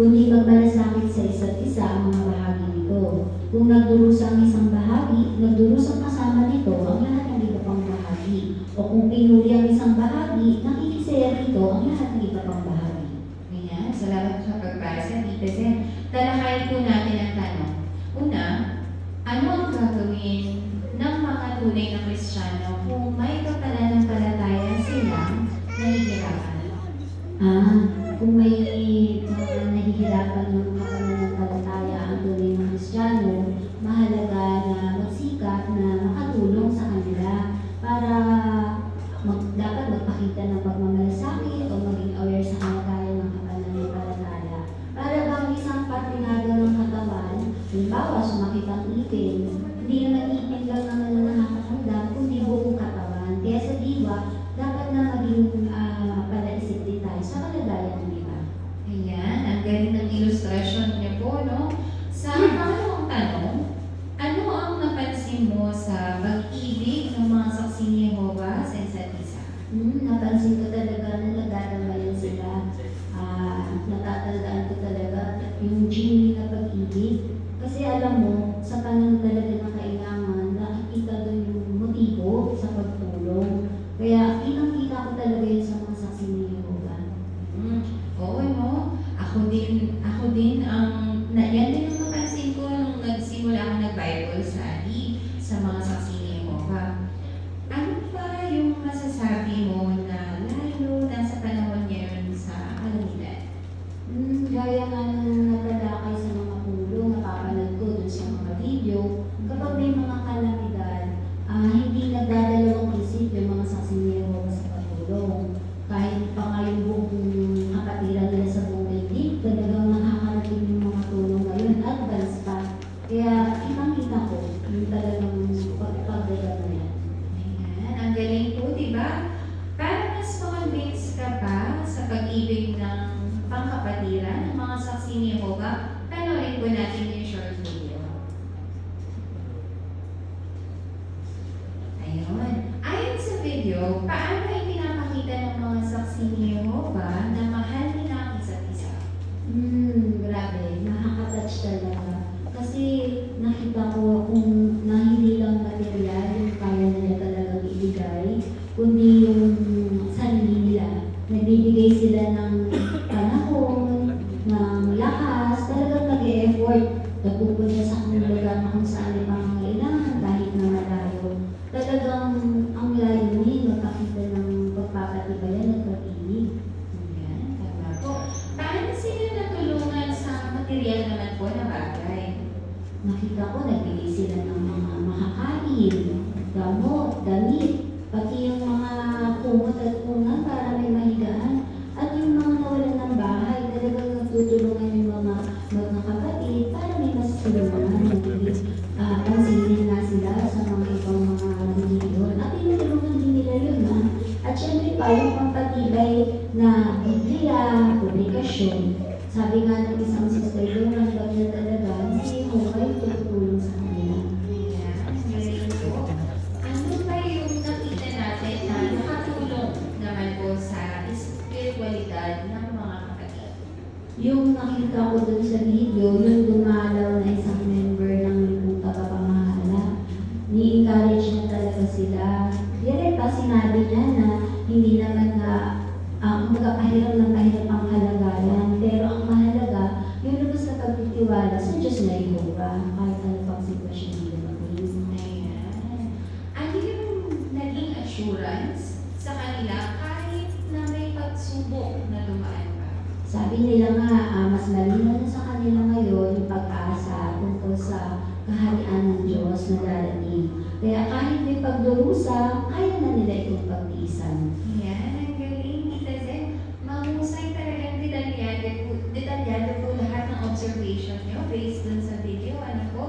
kundi magmalasakit sa isa't isa ang mga bahagi nito. Kung nagdurusa ang isang bahagi, nagdurusa ang kasama nito ang lahat ng iba pang bahagi. O kung pinuri ang isang bahagi, nakikisaya rito ang lahat ng iba pang bahagi. Ayan, salamat sa pagbasa, Tita Zen. Talakayin po natin ang tanong. Una, ano ang gagawin ng mga tunay na Kristiyano kung may kapananampalataya silang nahihirapan? Kung may mga nahihirapan ng kapananampalataya ang tunay na Kristiyano, mahalaga na magsikap na makatulong sa kanila para dapat magpakita ng pagmamalasakit o maging aware sa kalagayan ng kapananampalataya. Para bang isang patinado ng katawan, halimbawa sumakit ang ipin, hindi naman ipin lang naman ang nakakaramdam, kundi buong katawan. Kaya sa diwa, dapat na maging palaisip din tayo sa kalagayan ng iba. Ayan, ang galing ng ilustrasyon niyo po, no? Sa pangalawang tanong, ano ang napansin mo sa pag-ibig ng mga saksi ni Jehovah sa isa't isa? Napansin ko talaga na nagdadamayan sila. Natatandaan ko talaga yung genuine na pag-ibig. Kasi alam mo, sa panahon talaga ng kailangan, nakikita doon yung motibo sa pagtulong. Kaya kitang-kita ko talaga yun sa mga saksi ni Jehovah. Oo, no? Ako din yan din ang napansin ko nung nagsimula ako nag-Bible study sa mga saksi ni Jehovah. Ano ba yung masasabi mo na lalo nasa panahon ngayon sa kalamidad? Gaya nga nung natalakay sa mga pulong, napapanood ko dun sa mga video, kapag may mga kalamidad, hindi nagdadalawang isip yung mga saksi ni Jehovah sa pagtulong. Kahit pa nga yung buong kapatiran nila sa buong daigdig, talagang nakakarating yung mga tulong ngayon, advance pa. Kaya kitang-kita ko yung talagang pagdadala na yan. Ayan, ang galing po, di ba? Para mas ma-convince ka pa sa pag-ibig ng pangkapatiran ng mga saksi ni Jehovah, panoorin po natin yung short video. Ayun. Ayon sa video, paano ipinapakita ng mga saksi ni Jehovah na mahal nila ang isa't isa? Grabe, nakaka-touch talaga. Kasi nakita ko kung na hindi lang material yung kaya nila talagang ibigay, kundi yung sarili nila. Nagbibigay sila ng panahon, ng lakas, talagang nag-e-effort. Nagpupunta sa kung lugar na kung saan ay pangangailangan kahit na malayo. Talagang ang layunin, magpakita ng pagpapatibayan at pag-ibig. Ayan, tama po. Paano sila natulungan sa material naman po na bagay? Nakita ko, nagbigay sila ng mga makakain, gamot, damit, pati yung mga kumot at kungan para may mahigaan. At yung mga nawalan ng bahay, talagang nagtutulungan yung mga kapatid para may mas tulungan. Pansinin nga sila sa mga ibang mga reliyon. At tinutulungan din nila yun. At syempre pa, yung pampatibay na Biblia, publikasyon. Sabi nga ng isang sister doon, ang bagay talaga, si Jehovah yung tutulong sa kanila. Ayan, galing po. Ano ba yung nakita natin na nakatulong naman po sa spiritualidad ng mga kapatid? Yung nakita ko dun sa video, yung dumalaw na isang member ng libong tagapamahala, ni-encourage na talaga sila. Dire pa sinabi niya na hindi naman nga magpapahiram ng pahirap ang kalagayan, pero ang mahalaga, yung lubos na pagtitiwala sa Diyos na Jehovah, kahit ano pang sitwasyon nila maging. Ayan. Ano yung naging assurance sa kanila kahit na may pagsubok na dumaan pa? Sabi nila nga, mas malinaw na sa kanila ngayon yung pag-asa tungkol sa kaharian ng Diyos na darating. Kaya kahit may pagdurusa, kaya na nila itong pagtiisan. Ayan, ang galing, Tita Zen. Mahusay talagang detalyado po lahat ng observation nyo based dun sa video. Ano po?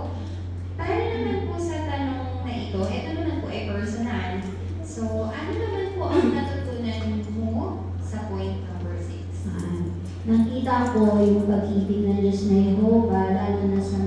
Para naman po sa tanong na ito naman po ay personal. So, ano naman po ang natutunan mo sa point number 6? Nakita ko yung pag-ibig ng Diyos na Jehovah, lalo na sa